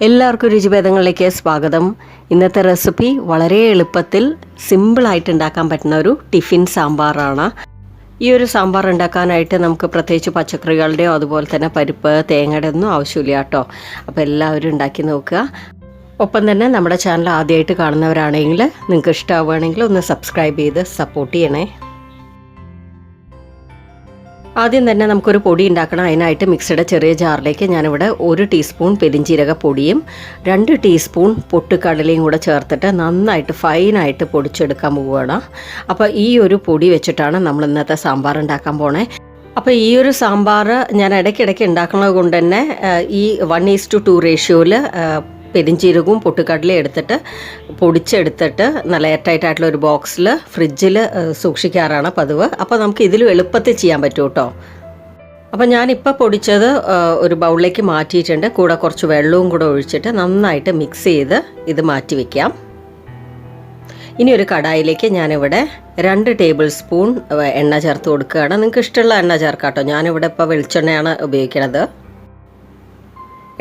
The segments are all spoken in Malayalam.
എല്ലാവർക്കും രുചിഭേദങ്ങളിലേക്ക് സ്വാഗതം. ഇന്നത്തെ റെസിപ്പി വളരെ എളുപ്പത്തിൽ സിമ്പിളായിട്ട് ഉണ്ടാക്കാൻ പറ്റുന്ന ഒരു ടിഫിൻ സാമ്പാറാണ്. ഈ ഒരു സാമ്പാർ ഉണ്ടാക്കാനായിട്ട് നമുക്ക് പ്രത്യേകിച്ച് പച്ചക്കറികളുടെയോ അതുപോലെ തന്നെ പരിപ്പ് തേങ്ങയുടെ ഒന്നും ആവശ്യമില്ല കേട്ടോ. അപ്പോൾ എല്ലാവരും ഉണ്ടാക്കി നോക്കുക. ഒപ്പം തന്നെ നമ്മുടെ ചാനൽ ആദ്യമായിട്ട് കാണുന്നവരാണെങ്കിൽ നിങ്ങൾക്ക് ഇഷ്ടമാവുകയാണെങ്കിൽ ഒന്ന് സബ്സ്ക്രൈബ് ചെയ്ത് സപ്പോർട്ട് ചെയ്യണേ. ആദ്യം തന്നെ നമുക്കൊരു പൊടി ഉണ്ടാക്കണം. അതിനായിട്ട് മിക്സിയുടെ ചെറിയ ജാറിലേക്ക് ഞാനിവിടെ 1 ടീസ്പൂൺ പെരിഞ്ചീരക പൊടിയും 2 ടീസ്പൂൺ പൊട്ടുകടലയും കൂടെ ചേർത്തിട്ട് നന്നായിട്ട് ഫൈനായിട്ട് പൊടിച്ചെടുക്കാൻ പോവുകയാണ്. അപ്പോൾ ഈ ഒരു പൊടി വെച്ചിട്ടാണ് നമ്മൾ ഇന്നത്തെ സാമ്പാർ ഉണ്ടാക്കാൻ പോണേ. അപ്പോൾ ഈ ഒരു സാമ്പാർ ഞാൻ ഇടയ്ക്കിടയ്ക്ക് ഉണ്ടാക്കുന്നത് കൊണ്ട് തന്നെ ഈ 1:2 റേഷ്യോയിൽ പെരിഞ്ചീരകവും പൊട്ടുകടലയും എടുത്തിട്ട് പൊടിച്ചെടുത്തിട്ട് നല്ല എയർടൈറ്റായിട്ടുള്ള ഒരു ബോക്സിൽ ഫ്രിഡ്ജിൽ സൂക്ഷിക്കാറാണ് പതിവ്. അപ്പോൾ നമുക്ക് ഇതിലും എളുപ്പത്തിൽ ചെയ്യാൻ പറ്റും കേട്ടോ. അപ്പോൾ ഞാനിപ്പോൾ പൊടിച്ചത് ഒരു ബൗളിലേക്ക് മാറ്റിയിട്ടുണ്ട്. കൂടെ കുറച്ച് വെള്ളവും കൂടെ ഒഴിച്ചിട്ട് നന്നായിട്ട് മിക്സ് ചെയ്ത് ഇത് മാറ്റി വയ്ക്കാം. ഇനി ഒരു കടായിലേക്ക് ഞാനിവിടെ 2 ടേബിൾ സ്പൂൺ എണ്ണ ചേർത്ത് കൊടുക്കുകയാണ്. നിങ്ങൾക്ക് ഇഷ്ടമുള്ള എണ്ണ ചേർക്കാം കേട്ടോ. ഞാനിവിടെ ഇപ്പോൾ വെളിച്ചെണ്ണയാണ് ഉപയോഗിക്കുന്നത്.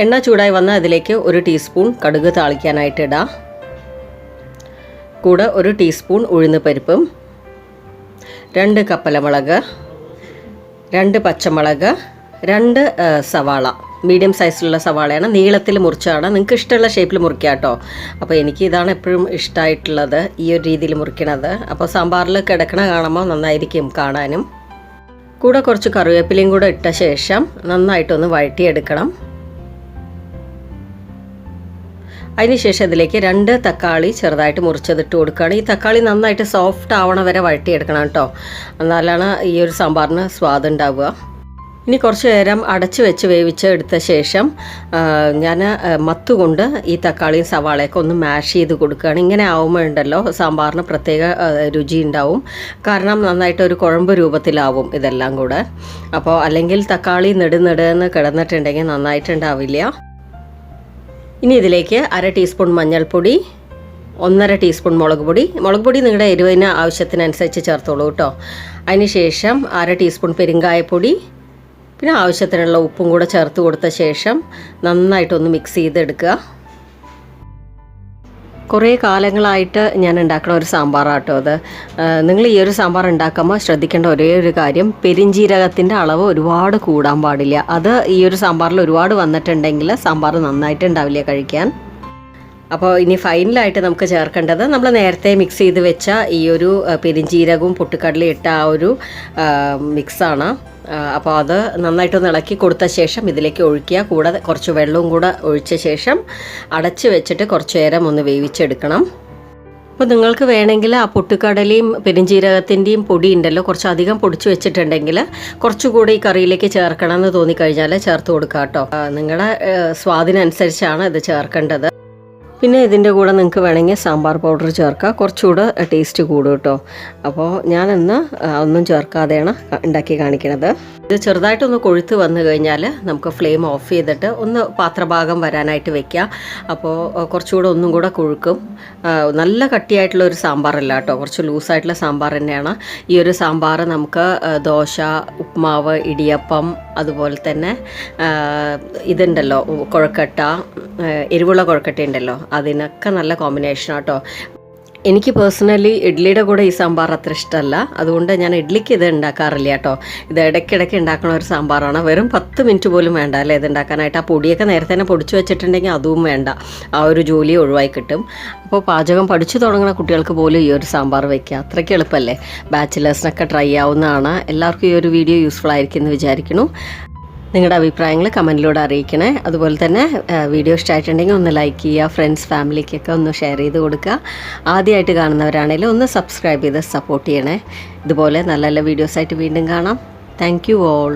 എണ്ണ ചൂടായി വന്നാൽ അതിലേക്ക് 1 ടീസ്പൂൺ കടുക് താളിക്കാനായിട്ട് ഇടാം. കൂടെ 1 ടീസ്പൂൺ ഉഴുന്ന് പരിപ്പും 2 കപ്പലമുളക്, 2 പച്ചമുളക്, 2 സവാള, മീഡിയം സൈസിലുള്ള സവാളയാണ്, നീളത്തിൽ മുറിച്ചാണ്. നിങ്ങൾക്ക് ഇഷ്ടമുള്ള ഷേപ്പിൽ മുറിക്കാം കേട്ടോ. അപ്പോൾ എനിക്ക് ഇതാണ് എപ്പോഴും ഇഷ്ടമായിട്ടുള്ളത്, ഈ ഒരു രീതിയിൽ മുറിക്കണത്. അപ്പോൾ സാമ്പാറിൽ കിടക്കണ കാണുമ്പോൾ നന്നായിരിക്കും കാണാനും. കൂടെ കുറച്ച് കറിവേപ്പിലയും കൂടെ ഇട്ട ശേഷം നന്നായിട്ടൊന്ന് വഴറ്റിയെടുക്കണം. അതിനുശേഷം ഇതിലേക്ക് 2 തക്കാളി ചെറുതായിട്ട് മുറിച്ചതിട്ട് കൊടുക്കുകയാണ്. ഈ തക്കാളി നന്നായിട്ട് സോഫ്റ്റ് ആവണ വരെ വഴറ്റിയെടുക്കണം കേട്ടോ. എന്നാലാണ് ഈ ഒരു സാമ്പാറിന് സ്വാദ് ഉണ്ടാവുക. ഇനി കുറച്ച് നേരം അടച്ച് വെച്ച് വേവിച്ച് എടുത്ത ശേഷം ഞാൻ മത്തുകൊണ്ട് ഈ തക്കാളിയും സവാളയൊക്കെ ഒന്ന് മാഷ് ചെയ്ത് കൊടുക്കുകയാണ്. ഇങ്ങനെ ആവുമ്പോൾ ഉണ്ടല്ലോ സാമ്പാറിന് പ്രത്യേക രുചി ഉണ്ടാവും. കാരണം നന്നായിട്ട് ഒരു കുഴമ്പ് രൂപത്തിലാവും ഇതെല്ലാം കൂടെ. അപ്പോൾ അല്ലെങ്കിൽ തക്കാളി നെടുന്ന് കിടന്നിട്ടുണ്ടെങ്കിൽ നന്നായിട്ടുണ്ടാവില്ല. ഇനി ഇതിലേക്ക് 1/2 ടീസ്പൂൺ മഞ്ഞൾപ്പൊടി, 1/2 ടീസ്പൂൺ മുളക് പൊടി നിങ്ങളുടെ എരിവിന് ആവശ്യത്തിനനുസരിച്ച് ചേർത്തോളൂ കേട്ടോ. അതിനുശേഷം 1/2 ടീസ്പൂൺ പെരുങ്കായപ്പൊടി, പിന്നെ ആവശ്യത്തിനുള്ള ഉപ്പും കൂടെ ചേർത്ത് കൊടുത്ത ശേഷം നന്നായിട്ടൊന്ന് മിക്സ് ചെയ്തെടുക്കുക. കുറേ കാലങ്ങളായിട്ട് ഞാൻ ഉണ്ടാക്കുന്ന ഒരു സാമ്പാറാട്ടോ അത്. നിങ്ങൾ ഈ ഒരു സാമ്പാർ ഉണ്ടാക്കുമ്പോൾ ശ്രദ്ധിക്കേണ്ട ഒരേ ഒരു കാര്യം, പെരിഞ്ചീരകത്തിൻ്റെ അളവ് ഒരുപാട് കൂടാൻ പാടില്ല. അത് ഈ ഒരു സാമ്പാറിൽ ഒരുപാട് വന്നിട്ടുണ്ടെങ്കിൽ സാമ്പാർ നന്നായിട്ടുണ്ടാവില്ല കഴിക്കാൻ. അപ്പോൾ ഇനി ഫൈനലായിട്ട് നമുക്ക് ചേർക്കേണ്ടത് നമ്മൾ നേരത്തെ മിക്സ് ചെയ്ത് വെച്ച ഈ ഒരു പെരിഞ്ചീരകവും പൊട്ടുകടലയും ഇട്ട ആ ഒരു മിക്സാണ്. അപ്പോൾ അത് നന്നായിട്ടൊന്ന് ഇളക്കി കൊടുത്ത ശേഷം ഇതിലേക്ക് ഒഴിക്കുക. കൂടെ കുറച്ച് വെള്ളവും കൂടെ ഒഴിച്ച ശേഷം അടച്ച് വെച്ചിട്ട് കുറച്ച് നേരം ഒന്ന് വേവിച്ചെടുക്കണം. അപ്പോൾ നിങ്ങൾക്ക് വേണമെങ്കിൽ ആ പൊട്ടുകടലയും പെരിഞ്ചീരകത്തിൻ്റെയും പൊടി ഉണ്ടല്ലോ കുറച്ചധികം പൊടിച്ച് വെച്ചിട്ടുണ്ടെങ്കിൽ കുറച്ചുകൂടി ഈ കറിയിലേക്ക് ചേർക്കണം എന്ന് തോന്നിക്കഴിഞ്ഞാൽ ചേർത്ത് കൊടുക്കുക കേട്ടോ. നിങ്ങളുടെ സ്വാദിനനുസരിച്ചാണ് ഇത് ചേർക്കേണ്ടത്. പിന്നെ ഇതിൻ്റെ കൂടെ നിങ്ങൾക്ക് വേണമെങ്കിൽ സാമ്പാർ പൗഡർ ചേർക്കാം, കുറച്ചുകൂടെ ടേസ്റ്റ് കൂടും കേട്ടോ. അപ്പോൾ ഞാനിന്ന് ഒന്നും ചേർക്കാതെയാണ് ഉണ്ടാക്കി കാണിക്കണത്. ഇത് ചെറുതായിട്ടൊന്ന് കൊഴുത്ത് വന്നു കഴിഞ്ഞാൽ നമുക്ക് ഫ്ലെയിം ഓഫ് ചെയ്തിട്ട് ഒന്ന് പാത്രഭാഗം വരാനായിട്ട് വെക്കാം. അപ്പോൾ കുറച്ചുകൂടെ ഒന്നും കൂടെ കൊഴുക്കും. നല്ല കട്ടിയായിട്ടുള്ള ഒരു സാമ്പാറല്ല കേട്ടോ, കുറച്ച് ലൂസായിട്ടുള്ള സാമ്പാർ തന്നെയാണ്. ഈ ഒരു സാമ്പാർ നമുക്ക് ദോശ, ഉപ്മാവ്, ഇടിയപ്പം, അതുപോലെ തന്നെ ഇതുണ്ടല്ലോ കൊഴുക്കട്ട, എരിവുള്ള കൊഴുക്കട്ട ഉണ്ടല്ലോ, അതിനൊക്കെ നല്ല കോമ്പിനേഷനാണ് കേട്ടോ. എനിക്ക് പേഴ്സണലി ഇഡ്ലിയുടെ കൂടെ ഈ സാമ്പാർ അത്ര ഇഷ്ടമല്ല, അതുകൊണ്ട് ഞാൻ ഇഡ്ലിക്ക് ഇത് ഉണ്ടാക്കാറില്ല കേട്ടോ. ഇത് ഇടയ്ക്കിടയ്ക്ക് ഉണ്ടാക്കുന്ന ഒരു സാമ്പാറാണ്. വെറും 10 മിനിറ്റ് പോലും വേണ്ട അല്ലേ ഇത് ഉണ്ടാക്കാനായിട്ട്. ആ പൊടിയൊക്കെ നേരത്തെ തന്നെ പൊടിച്ച് വെച്ചിട്ടുണ്ടെങ്കിൽ അതും വേണ്ട, ആ ഒരു ജോലി ഒഴിവായി കിട്ടും. അപ്പോൾ പാചകം പഠിച്ചു തുടങ്ങുന്ന കുട്ടികൾക്ക് പോലും ഈ ഒരു സാമ്പാർ വയ്ക്കുക, അത്രയ്ക്ക് എളുപ്പമല്ലേ. ബാച്ചിലേഴ്സിനൊക്കെ ട്രൈ ആവുന്നതാണ്. എല്ലാവർക്കും ഈ ഒരു വീഡിയോ യൂസ്ഫുൾ ആയിരിക്കും എന്ന് വിചാരിക്കുന്നു. നിങ്ങളുടെ അഭിപ്രായങ്ങൾ കമൻറ്റിലൂടെ അറിയിക്കണേ. അതുപോലെ തന്നെ വീഡിയോ ഇഷ്ടമായിട്ടുണ്ടെങ്കിൽ ഒന്ന് ലൈക്ക് ചെയ്യുക, ഫ്രണ്ട്സ് ഫാമിലിക്കൊക്കെ ഒന്ന് ഷെയർ ചെയ്ത് കൊടുക്കുക. ആദ്യമായിട്ട് കാണുന്നവരാണെങ്കിലും ഒന്ന് സബ്സ്ക്രൈബ് ചെയ്ത് സപ്പോർട്ട് ചെയ്യണേ. ഇതുപോലെ നല്ല നല്ല വീഡിയോസായിട്ട് വീണ്ടും കാണാം. Thank you all.